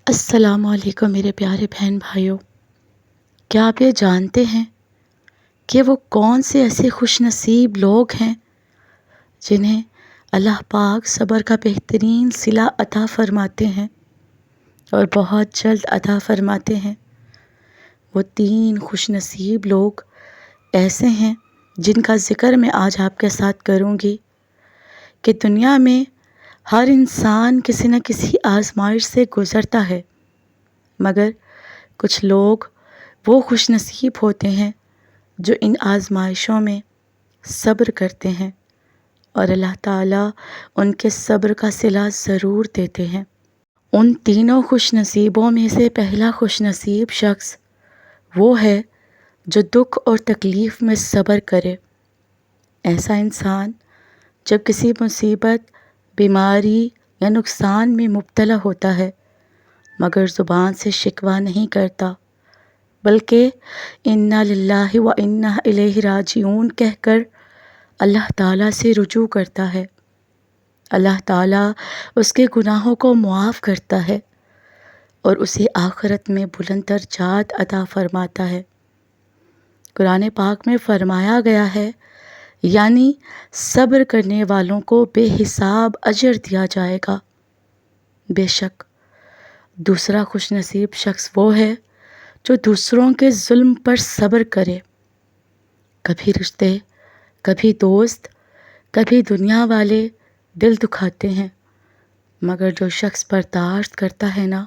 السلام علیکم میرے پیارے بہن بھائیوں، کیا آپ یہ جانتے ہیں کہ وہ کون سے ایسے خوش نصیب لوگ ہیں جنہیں اللہ پاک صبر کا بہترین صلہ عطا فرماتے ہیں اور بہت جلد عطا فرماتے ہیں؟ وہ 3 خوش نصیب لوگ ایسے ہیں جن کا ذکر میں آج آپ کے ساتھ کروں گی کہ دنیا میں ہر انسان کسی نہ کسی آزمائش سے گزرتا ہے، مگر کچھ لوگ وہ خوش نصیب ہوتے ہیں جو ان آزمائشوں میں صبر کرتے ہیں اور اللہ تعالیٰ ان کے صبر کا صلہ ضرور دیتے ہیں۔ ان تینوں خوش نصیبوں میں سے پہلا خوش نصیب شخص وہ ہے جو دکھ اور تکلیف میں صبر کرے۔ ایسا انسان جب کسی مصیبت، بیماری یا نقصان میں مبتلا ہوتا ہے مگر زبان سے شکوہ نہیں کرتا، بلکہ انا للہ و انا الیہ راجعون کہہ کر اللہ تعالیٰ سے رجوع کرتا ہے، اللہ تعالیٰ اس کے گناہوں کو معاف کرتا ہے اور اسے آخرت میں بلند درجات عطا فرماتا ہے۔ قرآن پاک میں فرمایا گیا ہے، یعنی صبر کرنے والوں کو بے حساب اجر دیا جائے گا۔ بے شک دوسرا خوش نصیب شخص وہ ہے جو دوسروں کے ظلم پر صبر کرے۔ کبھی رشتے، کبھی دوست، کبھی دنیا والے دل دکھاتے ہیں، مگر جو شخص برداشت کرتا ہے نا،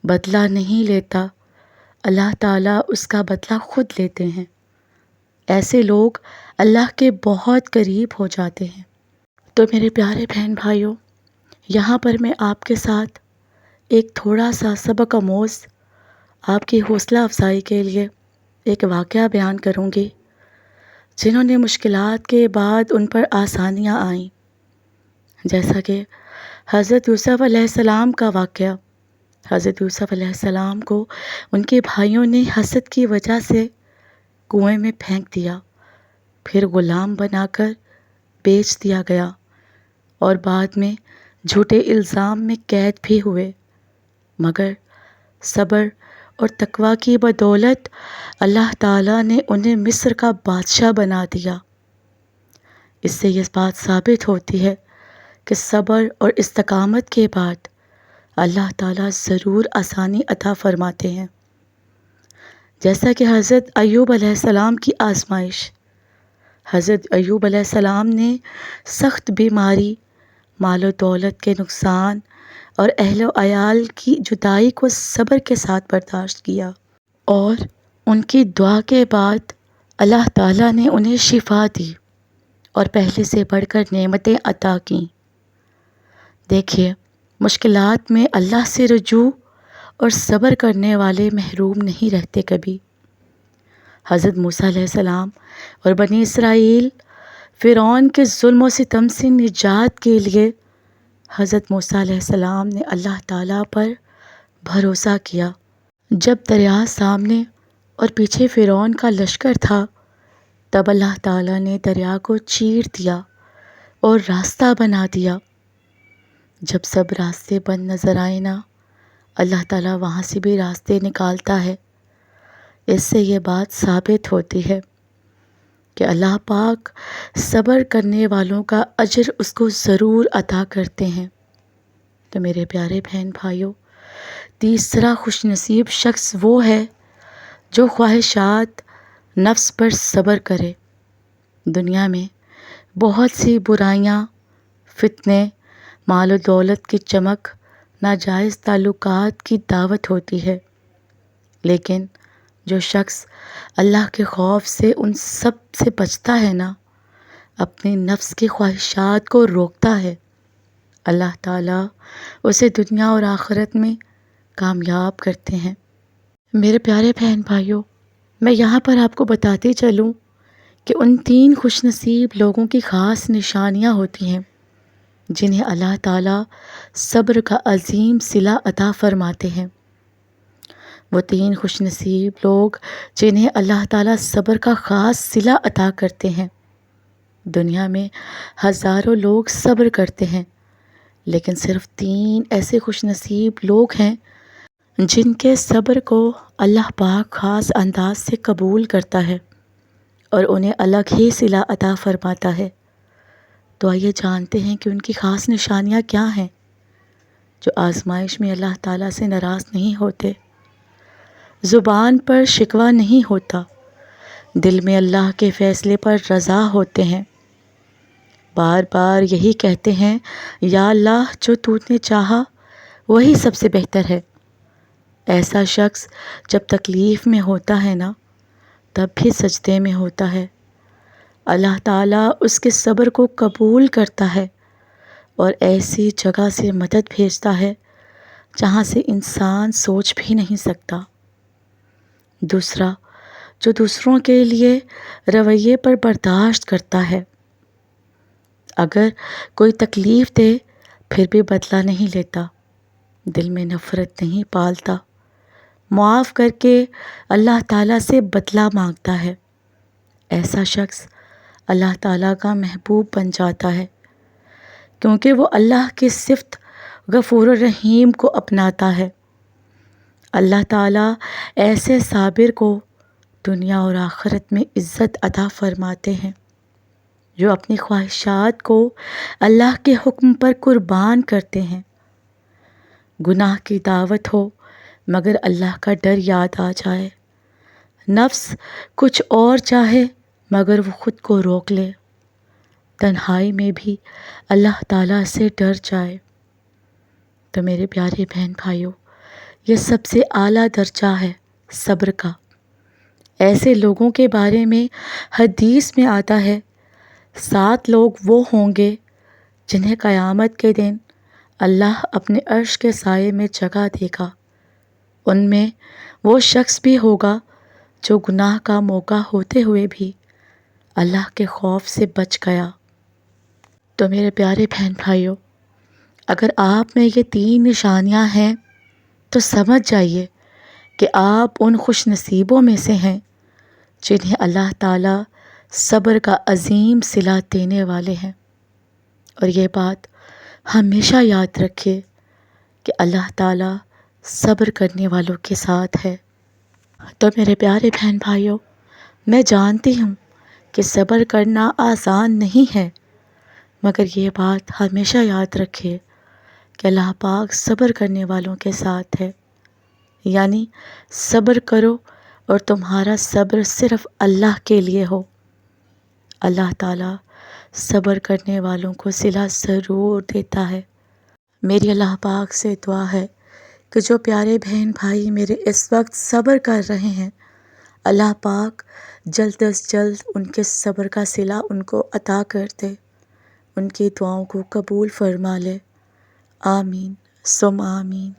بدلہ نہیں لیتا، اللہ تعالیٰ اس کا بدلہ خود لیتے ہیں۔ ایسے لوگ اللہ کے بہت قریب ہو جاتے ہیں۔ تو میرے پیارے بہن بھائیوں، یہاں پر میں آپ کے ساتھ ایک تھوڑا سا سبق آموز آپ کی حوصلہ افزائی کے لیے ایک واقعہ بیان کروں گی، جنہوں نے مشکلات کے بعد ان پر آسانیاں آئیں، جیسا کہ حضرت یوسف علیہ السلام کا واقعہ۔ حضرت یوسف علیہ السلام کو ان کے بھائیوں نے حسد کی وجہ سے کنویں میں پھینک دیا، پھر غلام بنا کر بیچ دیا گیا اور بعد میں جھوٹے الزام میں قید بھی ہوئے، مگر صبر اور تقوی کی بدولت اللہ تعالیٰ نے انہیں مصر کا بادشاہ بنا دیا۔ اس سے یہ بات ثابت ہوتی ہے کہ صبر اور استقامت کے بعد اللہ تعالیٰ ضرور آسانی عطا فرماتے ہیں۔ جیسا کہ حضرت ایوب علیہ السلام کی آزمائش، حضرت ایوب علیہ السلام نے سخت بیماری، مال و دولت کے نقصان اور اہل و عیال کی جدائی کو صبر کے ساتھ برداشت کیا، اور ان کی دعا کے بعد اللہ تعالیٰ نے انہیں شفا دی اور پہلے سے بڑھ کر نعمتیں عطا کیں۔ دیکھیے، مشکلات میں اللہ سے رجوع اور صبر کرنے والے محروم نہیں رہتے کبھی۔ حضرت موسیٰ علیہ السلام اور بنی اسرائیل فرعون کے ظلم و ستم سے نجات کے لیے حضرت موسیٰ علیہ السلام نے اللہ تعالیٰ پر بھروسہ کیا۔ جب دریا سامنے اور پیچھے فرعون کا لشکر تھا، تب اللہ تعالیٰ نے دریا کو چیر دیا اور راستہ بنا دیا۔ جب سب راستے بند نظر آئے نا، اللہ تعالیٰ وہاں سے بھی راستے نکالتا ہے۔ اس سے یہ بات ثابت ہوتی ہے کہ اللہ پاک صبر کرنے والوں کا اجر اس کو ضرور عطا کرتے ہیں۔ تو میرے پیارے بہن بھائیوں، تیسرا خوش نصیب شخص وہ ہے جو خواہشات نفس پر صبر کرے۔ دنیا میں بہت سی برائیاں، فتنے، مال و دولت کی چمک، ناجائز تعلقات کی دعوت ہوتی ہے، لیکن جو شخص اللہ کے خوف سے ان سب سے بچتا ہے نا، اپنے نفس کی خواہشات کو روکتا ہے، اللہ تعالیٰ اسے دنیا اور آخرت میں کامیاب کرتے ہیں۔ میرے پیارے بہن بھائیوں، میں یہاں پر آپ کو بتاتے چلوں کہ ان 3 خوش نصیب لوگوں کی خاص نشانیاں ہوتی ہیں جنہیں اللہ تعالیٰ صبر کا عظیم صلہ عطا فرماتے ہیں۔ وہ 3 خوش نصیب لوگ جنہیں اللہ تعالیٰ صبر کا خاص صلہ عطا کرتے ہیں۔ دنیا میں ہزاروں لوگ صبر کرتے ہیں، لیکن صرف 3 ایسے خوش نصیب لوگ ہیں جن کے صبر کو اللہ پاک خاص انداز سے قبول کرتا ہے اور انہیں الگ ہی صلہ عطا فرماتا ہے۔ تو آئیے جانتے ہیں کہ ان کی خاص نشانیاں کیا ہیں جو آزمائش میں اللہ تعالیٰ سے ناراض نہیں ہوتے، زبان پر شکوہ نہیں ہوتا، دل میں اللہ کے فیصلے پر رضا ہوتے ہیں، بار بار یہی کہتے ہیں یا اللہ جو تو نے چاہا وہی سب سے بہتر ہے۔ ایسا شخص جب تکلیف میں ہوتا ہے نا تب بھی سجدے میں ہوتا ہے، اللہ تعالیٰ اس کے صبر کو قبول کرتا ہے اور ایسی جگہ سے مدد بھیجتا ہے جہاں سے انسان سوچ بھی نہیں سکتا۔ دوسرا، جو دوسروں کے لیے رویے پر برداشت کرتا ہے، اگر کوئی تکلیف دے پھر بھی بدلہ نہیں لیتا، دل میں نفرت نہیں پالتا، معاف کر کے اللہ تعالیٰ سے بدلہ مانگتا ہے، ایسا شخص اللہ تعالیٰ کا محبوب بن جاتا ہے کیونکہ وہ اللہ کی صفت غفور الرحیم کو اپناتا ہے۔ اللہ تعالیٰ ایسے صابر کو دنیا اور آخرت میں عزت عطا فرماتے ہیں جو اپنی خواہشات کو اللہ کے حکم پر قربان کرتے ہیں۔ گناہ کی دعوت ہو مگر اللہ کا ڈر یاد آ جائے، نفس کچھ اور چاہے مگر وہ خود کو روک لے، تنہائی میں بھی اللہ تعالیٰ سے ڈر جائے۔ تو میرے پیارے بہن بھائیوں، یہ سب سے اعلیٰ درجہ ہے صبر کا۔ ایسے لوگوں کے بارے میں حدیث میں آتا ہے 7 لوگ وہ ہوں گے جنہیں قیامت کے دن اللہ اپنے عرش کے سائے میں جگہ دے گا۔ ان میں وہ شخص بھی ہوگا جو گناہ کا موقع ہوتے ہوئے بھی اللہ کے خوف سے بچ گیا۔ تو میرے پیارے بہن بھائیوں، اگر آپ میں یہ 3 نشانیاں ہیں تو سمجھ جائیے کہ آپ ان خوش نصیبوں میں سے ہیں جنہیں اللہ تعالیٰ صبر کا عظیم صلہ دینے والے ہیں۔ اور یہ بات ہمیشہ یاد رکھیے کہ اللہ تعالیٰ صبر کرنے والوں کے ساتھ ہے۔ تو میرے پیارے بہن بھائیوں، میں جانتی ہوں کہ صبر کرنا آسان نہیں ہے، مگر یہ بات ہمیشہ یاد رکھیے کہ اللہ پاک صبر کرنے والوں کے ساتھ ہے۔ یعنی صبر کرو اور تمہارا صبر صرف اللہ کے لیے ہو، اللہ تعالیٰ صبر کرنے والوں کو صلہ ضرور دیتا ہے۔ میری اللہ پاک سے دعا ہے کہ جو پیارے بہن بھائی میرے اس وقت صبر کر رہے ہیں، اللہ پاک جلد از جلد ان کے صبر کا صلہ ان کو عطا کر دے، ان کی دعاؤں کو قبول فرما لے۔ آمین ثم آمین۔